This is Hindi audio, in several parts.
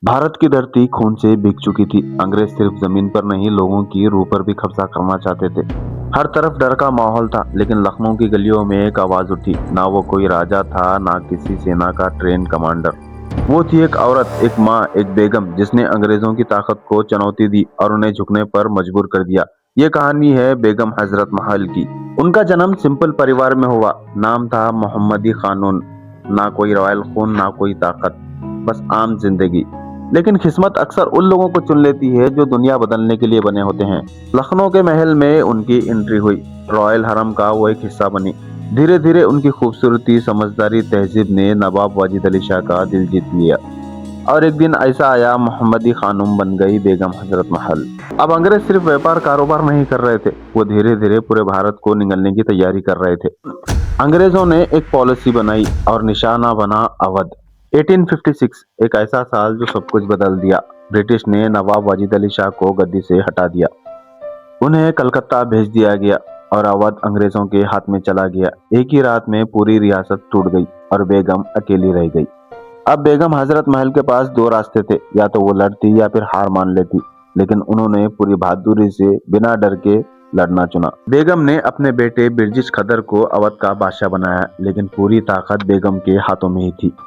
भारत की धरती खून से भीग चुकी थी। अंग्रेज सिर्फ जमीन पर नहीं, लोगों की रूह पर भी कब्जा करना चाहते थे। हर तरफ डर का माहौल था, लेकिन लखनऊ की गलियों में एक आवाज उठी। ना वो कोई राजा था, ना किसी सेना का ट्रेन कमांडर। वो थी एक औरत, एक माँ, एक बेगम, जिसने अंग्रेजों की ताकत को चुनौती दी और उन्हें झुकने पर मजबूर कर दिया। ये कहानी है बेगम हजरत महल की। उनका जन्म सिंपल परिवार में हुआ। नाम था मोहम्मदी खानून। ना कोई रॉयल खून, ना कोई ताकत, बस आम जिंदगी। लेकिन किस्मत अक्सर उन लोगों को चुन लेती है जो दुनिया बदलने के लिए बने होते हैं। लखनऊ के महल में उनकी एंट्री हुई। रॉयल हरम का वो एक हिस्सा बनी। धीरे धीरे उनकी खूबसूरती, समझदारी, तहजीब ने नवाब वाजिद अली शाह का दिल जीत लिया। और एक दिन ऐसा आया, मोहम्मदी खानूम बन गई बेगम हजरत महल। अब अंग्रेज सिर्फ व्यापार कारोबार नहीं कर रहे थे, वो धीरे धीरे पूरे भारत को निगलने की तैयारी कर रहे थे। अंग्रेजों ने एक पॉलिसी बनाई और निशाना बना अवध। 1856, एक ऐसा साल जो सब कुछ बदल दिया। ब्रिटिश ने नवाब वाजिद अली शाह को गद्दी से हटा दिया। उन्हें कलकत्ता भेज दिया गया और अवध अंग्रेजों के हाथ में चला गया। एक ही रात में पूरी रियासत टूट गई और बेगम अकेली रह गई। अब बेगम हजरत महल के पास दो रास्ते थे, या तो वो लड़ती या फिर हार मान लेती। लेकिन उन्होंने पूरी बहादुरी से बिना डर के लड़ना चुना। बेगम ने अपने बेटे बिरजिश खदर को अवध का बादशाह बनाया, लेकिन पूरी ताकत बेगम के हाथों में ही थी।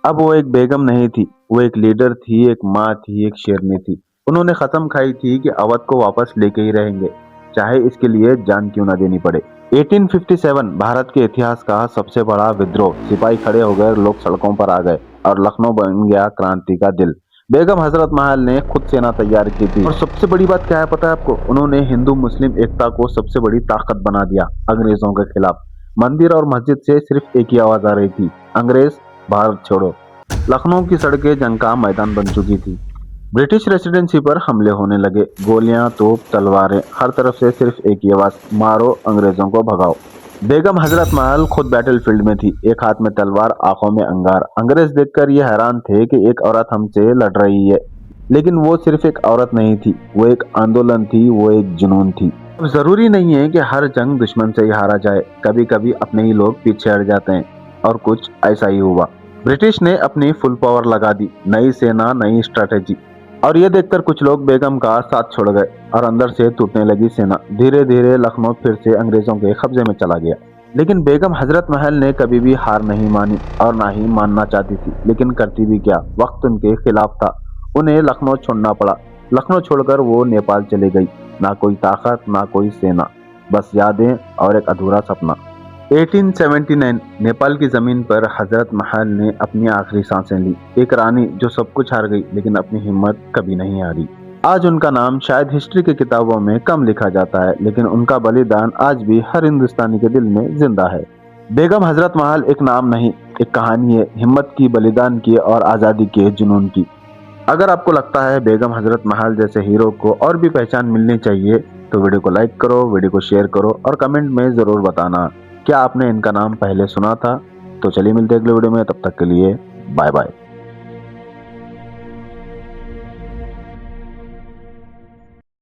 अब वो एक बेगम नहीं थी, वो एक लीडर थी, एक माँ थी, एक शेरनी थी। उन्होंने कसम खाई थी कि अवध को वापस लेके ही रहेंगे, चाहे इसके लिए जान क्यों ना देनी पड़े। 1857 भारत के इतिहास का सबसे बड़ा विद्रोह। सिपाही खड़े हो गए, लोग सड़कों पर आ गए और लखनऊ बन गया क्रांति का दिल। बेगम हजरत महल ने खुद सेना तैयार की थी, और सबसे बड़ी बात क्या है पता है आपको? उन्होंने हिंदू मुस्लिम एकता को सबसे बड़ी ताकत बना दिया अंग्रेजों के खिलाफ। मंदिर और मस्जिद से सिर्फ एक ही आवाज आ रही थी, अंग्रेज भारत छोड़ो। लखनऊ की सड़कें जंग का मैदान बन चुकी थी। ब्रिटिश रेसिडेंसी पर हमले होने लगे। गोलियां, तोप, तलवारें, हर तरफ से सिर्फ एक ही आवाज, मारो अंग्रेजों को भगाओ। बेगम हजरत महल खुद बैटलफील्ड में थी, एक हाथ में तलवार, आंखों में अंगार। अंग्रेज देखकर ये हैरान थे कि एक औरत हमसे लड़ रही है। लेकिन वो सिर्फ एक औरत नहीं थी, वो एक आंदोलन थी, वो एक जुनून थी। अब जरूरी नहीं है कि हर जंग दुश्मन से ही हारा जाए, कभी कभी अपने ही लोग पीछे हट जाते हैं। और कुछ ऐसा ही हुआ। ब्रिटिश ने अपनी फुल पावर लगा दी, नई सेना, नई स्ट्रेटेजी। और ये देखकर कुछ लोग बेगम का साथ छोड़ गए और अंदर से टूटने लगी सेना। धीरे धीरे लखनऊ फिर से अंग्रेजों के कब्जे में चला गया। लेकिन बेगम हजरत महल ने कभी भी हार नहीं मानी और ना ही मानना चाहती थी। लेकिन करती भी क्या, वक्त उनके खिलाफ था। उन्हें लखनऊ छोड़ना पड़ा। लखनऊ छोड़कर वो नेपाल चले गई। ना कोई ताकत, ना कोई सेना, बस यादें और एक अधूरा सपना। 1879 नेपाल की जमीन पर हजरत महल ने अपनी आखिरी सांसें ली। एक रानी जो सब कुछ हार गई, लेकिन अपनी हिम्मत कभी नहीं हारी। आज उनका नाम शायद हिस्ट्री की किताबों में कम लिखा जाता है, लेकिन उनका बलिदान आज भी हर हिंदुस्तानी के दिल में जिंदा है। बेगम हजरत महल एक नाम नहीं, एक कहानी है, हिम्मत की, बलिदान की और आजादी के जुनून की। अगर आपको लगता है बेगम हजरत महल जैसे हीरो को और भी पहचान मिलनी चाहिए, तो वीडियो को लाइक करो, वीडियो को शेयर करो और कमेंट में जरूर बताना क्या आपने इनका नाम पहले सुना था। तो चलिए मिलते हैं अगले वीडियो में, तब तक के लिए बाय बाय।